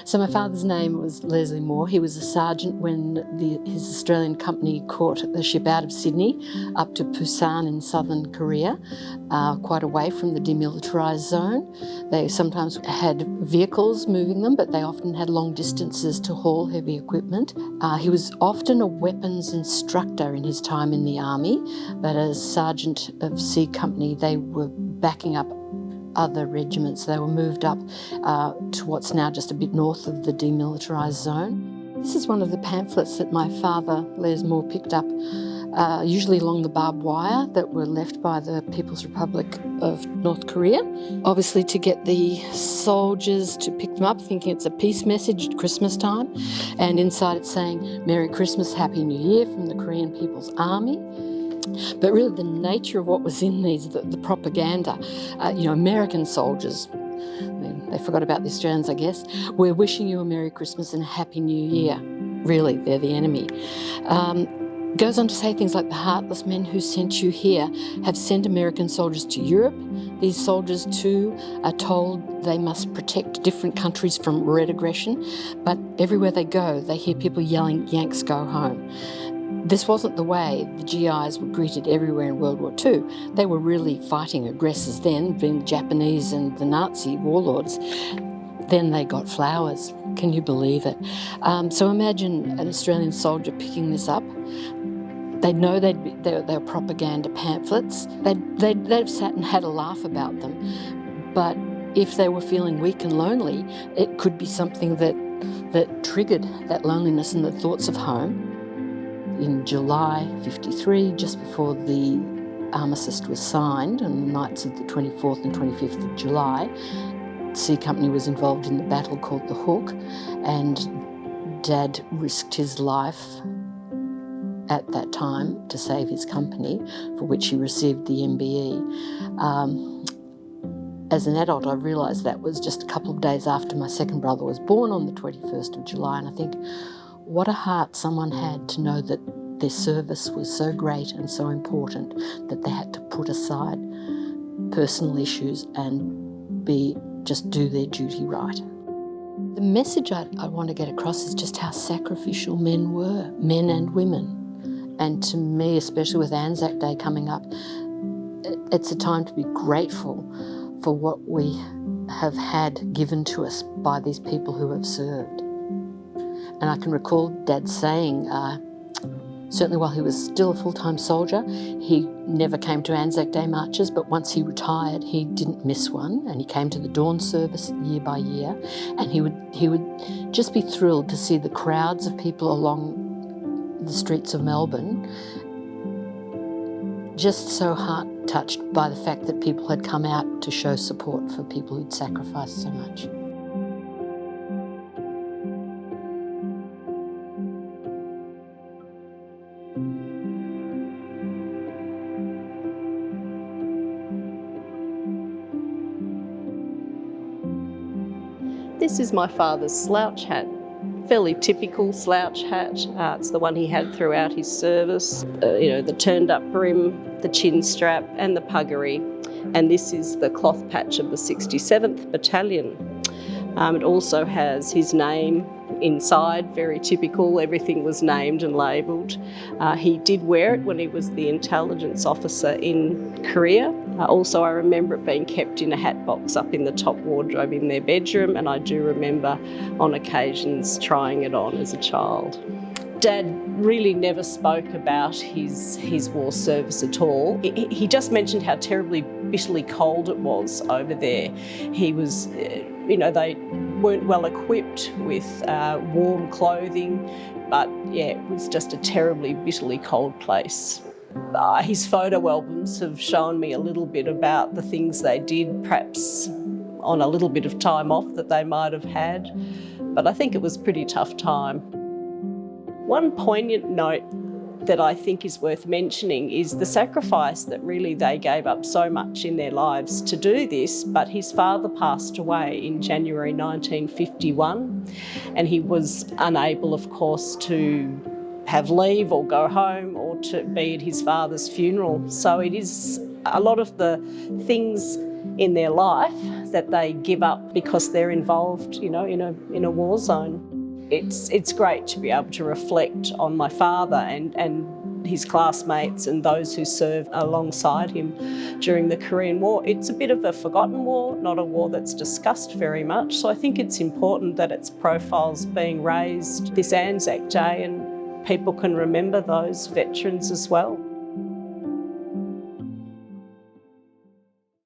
So my father's name was Leslie Moore. He was a sergeant when his Australian company caught the ship out of Sydney up to Busan in southern Korea, quite away from the demilitarised zone. They sometimes had vehicles moving them, but they often had long distances to haul heavy equipment. He was often a weapons instructor in his time in the army, but as Sergeant of C Company, they were backing up other regiments. They were moved up to what's now just a bit north of the demilitarised zone. This is one of the pamphlets that my father, Les Moore, picked up, usually along the barbed wire that were left by the People's Republic of North Korea, obviously to get the soldiers to pick them up, thinking it's a peace message at Christmas time. And inside it's saying, "Merry Christmas, Happy New Year" from the Korean People's Army. But really the nature of what was in these, the propaganda, American soldiers, they forgot about the Australians, I guess, "We're wishing you a Merry Christmas and a Happy New Year." Really, they're the enemy. Goes on to say things like, "The heartless men who sent you here have sent American soldiers to Europe. These soldiers too are told they must protect different countries from red aggression, but everywhere they go, they hear people yelling, 'Yanks, go home.'" This wasn't the way the GIs were greeted everywhere in World War II. They were really fighting aggressors then, being the Japanese and the Nazi warlords. Then they got flowers. Can you believe it? So imagine an Australian soldier picking this up. They'd know they were propaganda pamphlets. They'd have sat and had a laugh about them. But if they were feeling weak and lonely, it could be something that triggered that loneliness and the thoughts of home. In July 1953, just before the armistice was signed, on the nights of the 24th and 25th of July, C Company was involved in the battle called the Hook, and Dad risked his life at that time to save his company, for which he received the MBE. As an adult, I realised that was just a couple of days after my second brother was born on the 21st of July, and I think, what a heart someone had to know that their service was so great and so important that they had to put aside personal issues and just do their duty right. The message I want to get across is just how sacrificial men were, men and women. And to me, especially with Anzac Day coming up, it's a time to be grateful for what we have had given to us by these people who have served. And I can recall Dad saying, certainly while he was still a full-time soldier, he never came to Anzac Day marches, but once he retired, he didn't miss one, and he came to the dawn service year by year, and he would just be thrilled to see the crowds of people along the streets of Melbourne, just so heart-touched by the fact that people had come out to show support for people who'd sacrificed so much. This is my father's slouch hat, fairly typical slouch hat. It's the one he had throughout his service, the turned up brim, the chin strap and the puggaree. And this is the cloth patch of the 67th Battalion. It also has his name inside, very typical. Everything was named and labelled. He did wear it when he was the intelligence officer in Korea. Also, I remember it being kept in a hat box up in the top wardrobe in their bedroom, and I do remember on occasions trying it on as a child. Dad really never spoke about his war service at all. He just mentioned how terribly bitterly cold it was over there. He was, they weren't well equipped with warm clothing, but yeah, it was just a terribly bitterly cold place. His photo albums have shown me a little bit about the things they did, perhaps on a little bit of time off that they might have had, but I think it was a pretty tough time. One poignant note that I think is worth mentioning is the sacrifice that really they gave up so much in their lives to do this, but his father passed away in January 1951, and he was unable, of course, to have leave or go home or to be at his father's funeral. So it is a lot of the things in their life that they give up because they're involved, in a war zone. It's great to be able to reflect on my father and his classmates and those who served alongside him during the Korean War. It's a bit of a forgotten war, not a war that's discussed very much. So I think it's important that its profile's being raised this Anzac Day and people can remember those veterans as well.